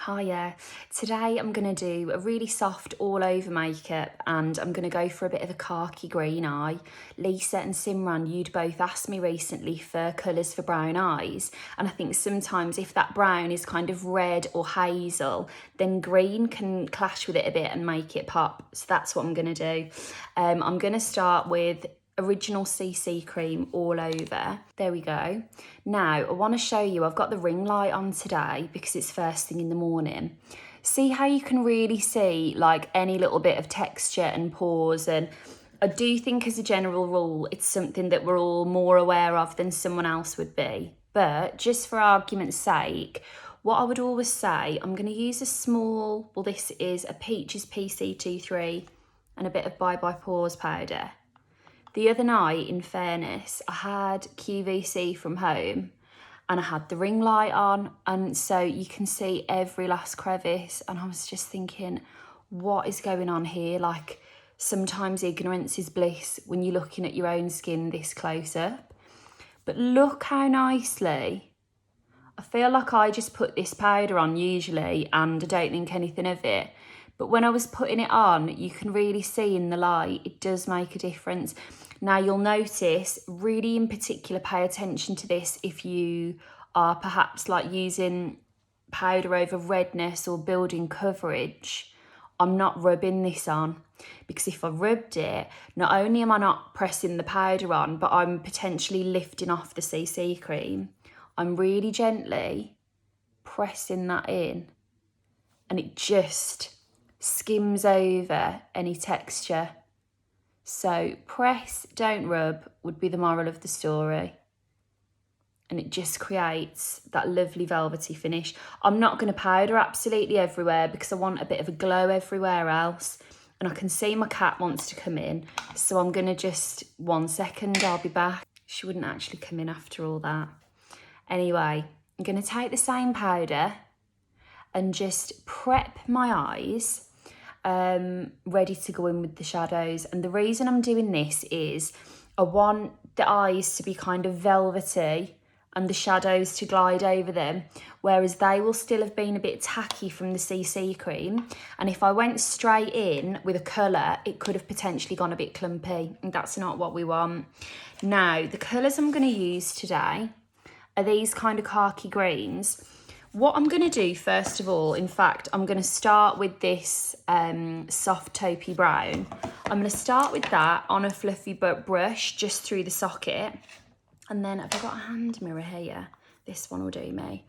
Hiya. Today I'm going to do a really soft all over makeup and I'm going to go for a bit of a khaki green eye. Lisa and Simran, you'd both asked me recently for colours for brown eyes, and I think sometimes if that brown is kind of red or hazel, then green can clash with it a bit and make it pop. So that's what I'm going to do. I'm going to start with original CC cream all over. There we go. Now I want to show you, I've got the ring light on today because it's first thing in the morning. See how you can really see like any little bit of texture and pores, and I do think as a general rule it's something that we're all more aware of than someone else would be. But just for argument's sake, what I would always say, I'm going to use a small, well this is a Peaches PC23 and a bit of Bye Bye Pores powder. The other night, in fairness, I had QVC from home and I had the ring light on, and so you can see every last crevice, and I was just thinking, what is going on here? Like, sometimes ignorance is bliss when you're looking at your own skin this close up. But look how nicely. I feel like I just put this powder on usually and I don't think anything of it. But when I was putting it on, you can really see in the light, it does make a difference. Now you'll notice, really in particular, pay attention to this if you are perhaps like using powder over redness or building coverage. I'm not rubbing this on, because if I rubbed it, not only am I not pressing the powder on, but I'm potentially lifting off the CC cream. I'm really gently pressing that in and it just skims over any texture. So press, don't rub would be the moral of the story. And it just creates that lovely velvety finish. I'm not going to powder absolutely everywhere because I want a bit of a glow everywhere else. And I can see my cat wants to come in. So I'm going to just, 1 second, I'll be back. She wouldn't actually come in after all that. Anyway, I'm going to take the same powder and just prep my eyes ready to go in with the shadows. And the reason I'm doing this is I want the eyes to be kind of velvety and the shadows to glide over them, whereas they will still have been a bit tacky from the CC cream. And if I went straight in with a colour, it could have potentially gone a bit clumpy, and that's not what we want. Now, the colours I'm going to use today are these kind of khaki greens. What I'm going to do first of all, in fact, I'm going to start with this soft taupey brown. I'm going to start with that on a fluffy brush just through the socket. And then I've got a hand mirror here. This one will do me.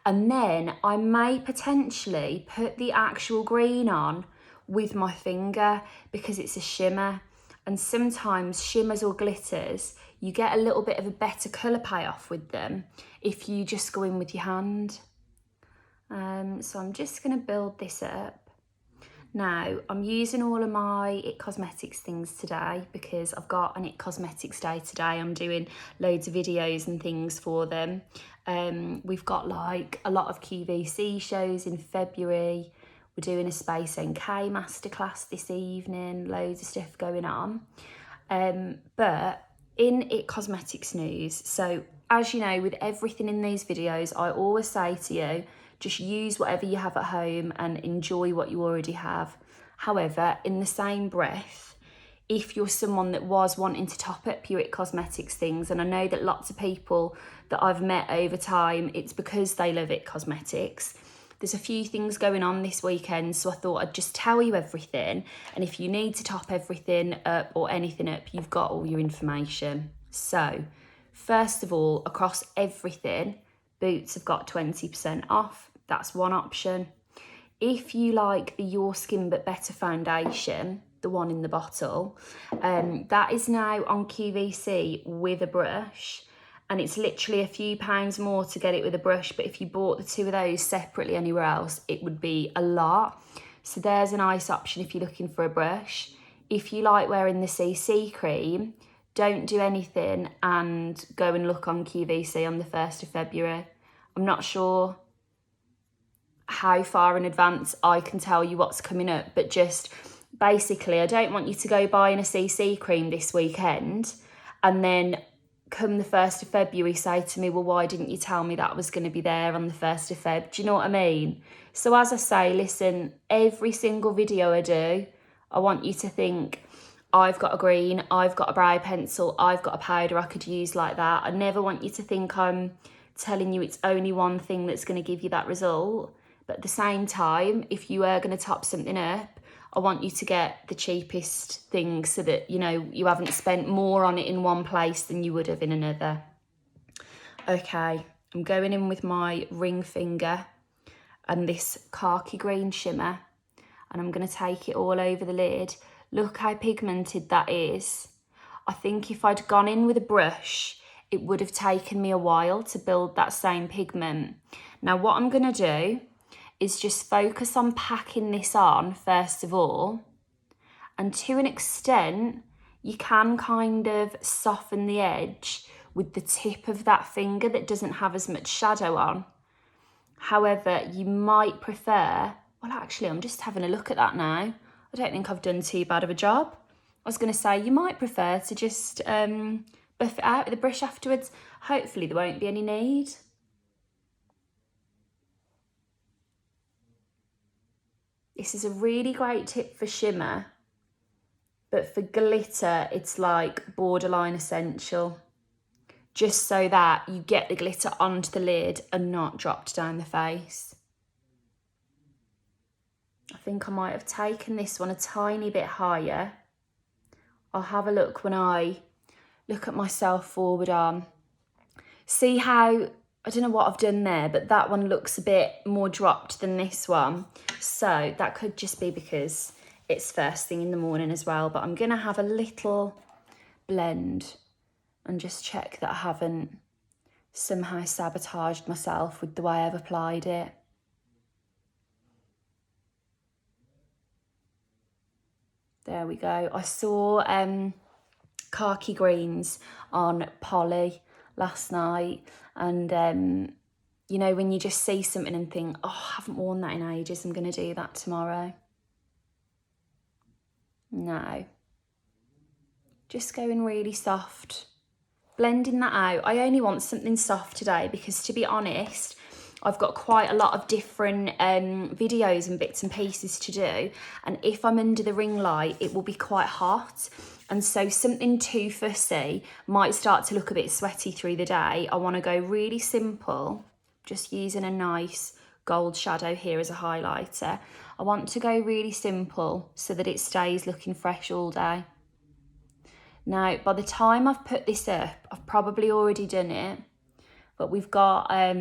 And then I may potentially put the actual green on with my finger because it's a shimmer. And sometimes shimmers or glitters, you get a little bit of a better colour payoff with them if you just go in with your hand. So I'm just going to build this up. Now, I'm using all of my IT Cosmetics things today because I've got an IT Cosmetics day today. I'm doing loads of videos and things for them. We've got like a lot of QVC shows in February. We're doing a Space NK masterclass this evening. Loads of stuff going on. But in IT Cosmetics news, so as you know, with everything in these videos, I always say to you, just use whatever you have at home and enjoy what you already have. However, in the same breath, if you're someone that was wanting to top up your IT Cosmetics things, and I know that lots of people that I've met over time, it's because they love IT Cosmetics. There's a few things going on this weekend, so I thought I'd just tell you everything. And if you need to top everything up or anything up, you've got all your information. So, first of all, across everything, Boots have got 20% off. That's one option. If you like the Your Skin But Better foundation, the one in the bottle, that is now on QVC with a brush. And it's literally a few pounds more to get it with a brush. But if you bought the two of those separately anywhere else, it would be a lot. So there's a nice option if you're looking for a brush. If you like wearing the CC cream, don't do anything and go and look on QVC on the 1st of February. I'm not sure how far in advance I can tell you what's coming up, but just basically I don't want you to go buying a CC cream this weekend and then come the 1st of February say to me, well, why didn't you tell me that was going to be there on the 1st of Feb? Do you know what I mean? So as I say, listen, every single video I do, I want you to think, I've got a green, I've got a brow pencil, I've got a powder I could use like that. I never want you to think I'm telling you it's only one thing that's going to give you that result. But at the same time, if you are going to top something up, I want you to get the cheapest thing so that, you know, you haven't spent more on it in one place than you would have in another. Okay, I'm going in with my ring finger and this khaki green shimmer, and I'm going to take it all over the lid. Look how pigmented that is. I think if I'd gone in with a brush, it would have taken me a while to build that same pigment. Now what I'm going to do is just focus on packing this on first of all, and to an extent you can kind of soften the edge with the tip of that finger that doesn't have as much shadow on. However, you might prefer, well actually I'm just having a look at that now, I don't think I've done too bad of a job. I was going to say you might prefer to just buff it out with a brush afterwards. Hopefully there won't be any need. This is a really great tip for shimmer, but for glitter, it's like borderline essential. Just so that you get the glitter onto the lid and not dropped down the face. I think I might have taken this one a tiny bit higher. I'll have a look when I look at myself forward arm. See how, I don't know what I've done there, but that one looks a bit more dropped than this one. So that could just be because it's first thing in the morning as well, but I'm gonna have a little blend and just check that I haven't somehow sabotaged myself with the way I've applied it. There we go. I saw khaki greens on Polly last night, and you know, when you just see something and think, oh, I haven't worn that in ages, I'm going to do that tomorrow. No. Just going really soft. Blending that out. I only want something soft today because, to be honest, I've got quite a lot of different videos and bits and pieces to do. And if I'm under the ring light, it will be quite hot. And so something too fussy might start to look a bit sweaty through the day. I want to go really simple, just using a nice gold shadow here as a highlighter. I want to go really simple so that it stays looking fresh all day. Now, by the time I've put this up, I've probably already done it, but we've got a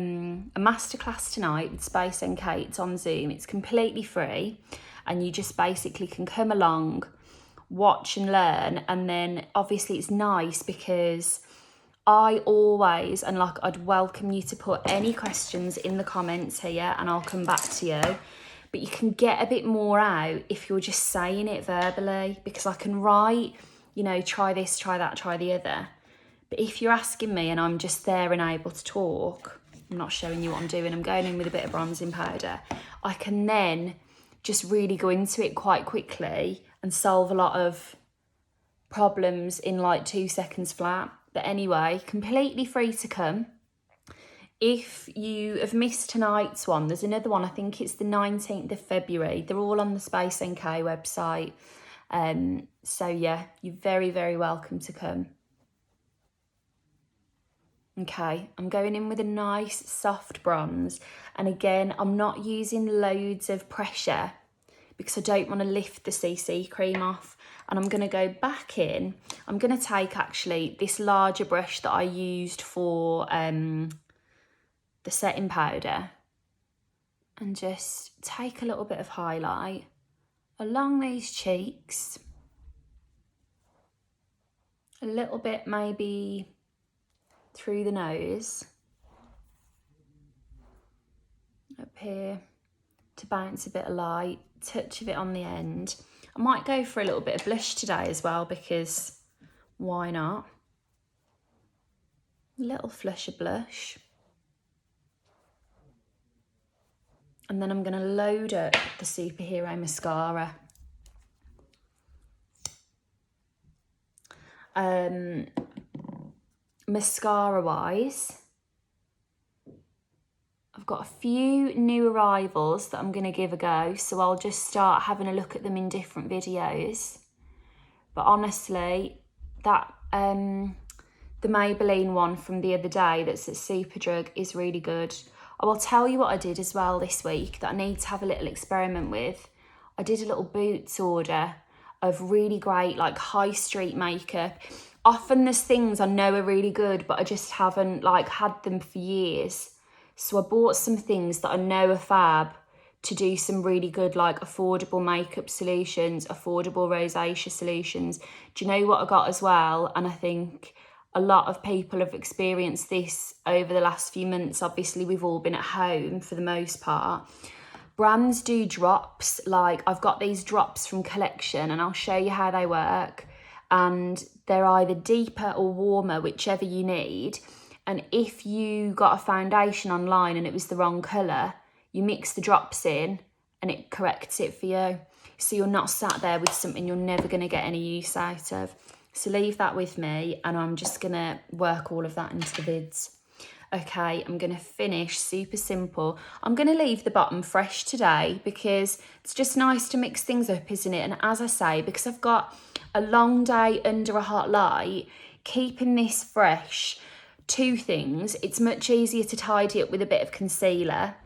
masterclass tonight with Space and Kate on Zoom. It's completely free, and you just basically can come along, watch and learn. And then obviously it's nice because I always, and like, I'd welcome you to put any questions in the comments here and I'll come back to you. But you can get a bit more out if you're just saying it verbally, because I can write, you know, try this, try that, try the other. But if you're asking me and I'm just there and able to talk, I'm not showing you what I'm doing, I'm going in with a bit of bronzing powder, I can then just really go into it quite quickly and solve a lot of problems in like 2 seconds flat. But anyway, completely free to come. If you have missed tonight's one, there's another one, I think it's the 19th of February. They're all on the Space NK website. So yeah, you're very, very welcome to come. Okay, I'm going in with a nice soft bronze. And again, I'm not using loads of pressure because I don't want to lift the CC cream off. And I'm going to go back in. I'm going to take actually this larger brush that I used for the setting powder and just take a little bit of highlight along these cheeks. A little bit maybe through the nose. Up here to bounce a bit of light, touch of it on the end. I might go for a little bit of blush today as well because why not? A little flush of blush. And then I'm going to load up the Superhero mascara. mascara wise, I've got a few new arrivals that I'm going to give a go, so I'll just start having a look at them in different videos. But honestly, that the Maybelline one from the other day that's at Superdrug is really good. I will tell you what I did as well this week that I need to have a little experiment with. I did a little Boots order of really great like high street makeup. Often there's things I know are really good, but I just haven't like had them for years. So I bought some things that I know are fab to do some really good like affordable makeup solutions, affordable rosacea solutions. Do you know what I got as well? And I think a lot of people have experienced this over the last few months. Obviously, we've all been at home for the most part. Brands do drops, like I've got these drops from Collection and I'll show you how they work. And they're either deeper or warmer, whichever you need. And if you got a foundation online and it was the wrong colour, you mix the drops in and it corrects it for you. So you're not sat there with something you're never going to get any use out of. So leave that with me and I'm just going to work all of that into the vids. Okay, I'm going to finish super simple. I'm going to leave the bottom fresh today because it's just nice to mix things up, isn't it? And as I say, because I've got a long day under a hot light, keeping this fresh, two things, it's much easier to tidy up with a bit of concealer.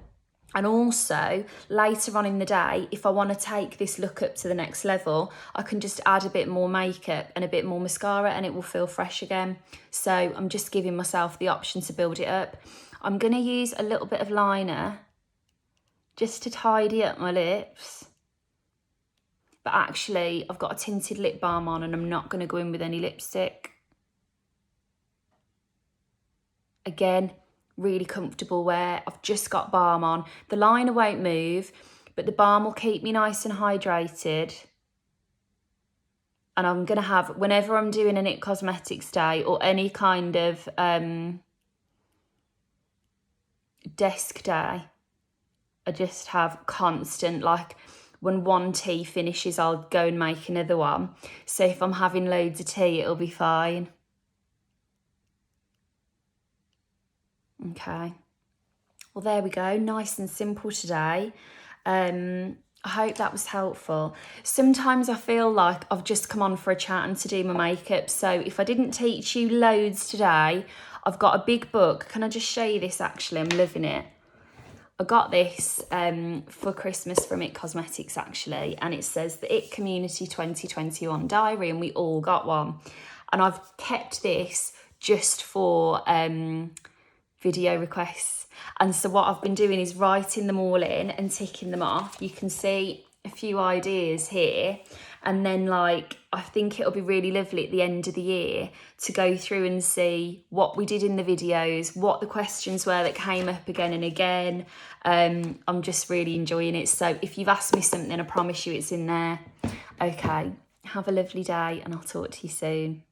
And also, later on in the day, if I want to take this look up to the next level, I can just add a bit more makeup and a bit more mascara and it will feel fresh again. So I'm just giving myself the option to build it up. I'm going to use a little bit of liner just to tidy up my lips. But actually, I've got a tinted lip balm on and I'm not going to go in with any lipstick. Again, really comfortable wear. I've just got balm on. The liner won't move, but the balm will keep me nice and hydrated. And I'm going to have, whenever I'm doing an It Cosmetics day or any kind of desk day, I just have constant, like when one tea finishes, I'll go and make another one. So if I'm having loads of tea, it'll be fine. Okay, well there we go, nice and simple today. I hope that was helpful. Sometimes I feel like I've just come on for a chat and to do my makeup, so if I didn't teach you loads today, I've got a big book. Can I just show you this actually? I'm loving it. I got this for Christmas from It Cosmetics actually, and it says the It Community 2021 Diary, and we all got one. And I've kept this just for video requests. And so what I've been doing is writing them all in and ticking them off. You can see a few ideas here. And then like, I think it'll be really lovely at the end of the year to go through and see what we did in the videos, what the questions were that came up again and again. I'm just really enjoying it. So if you've asked me something, I promise you it's in there. Okay, have a lovely day and I'll talk to you soon.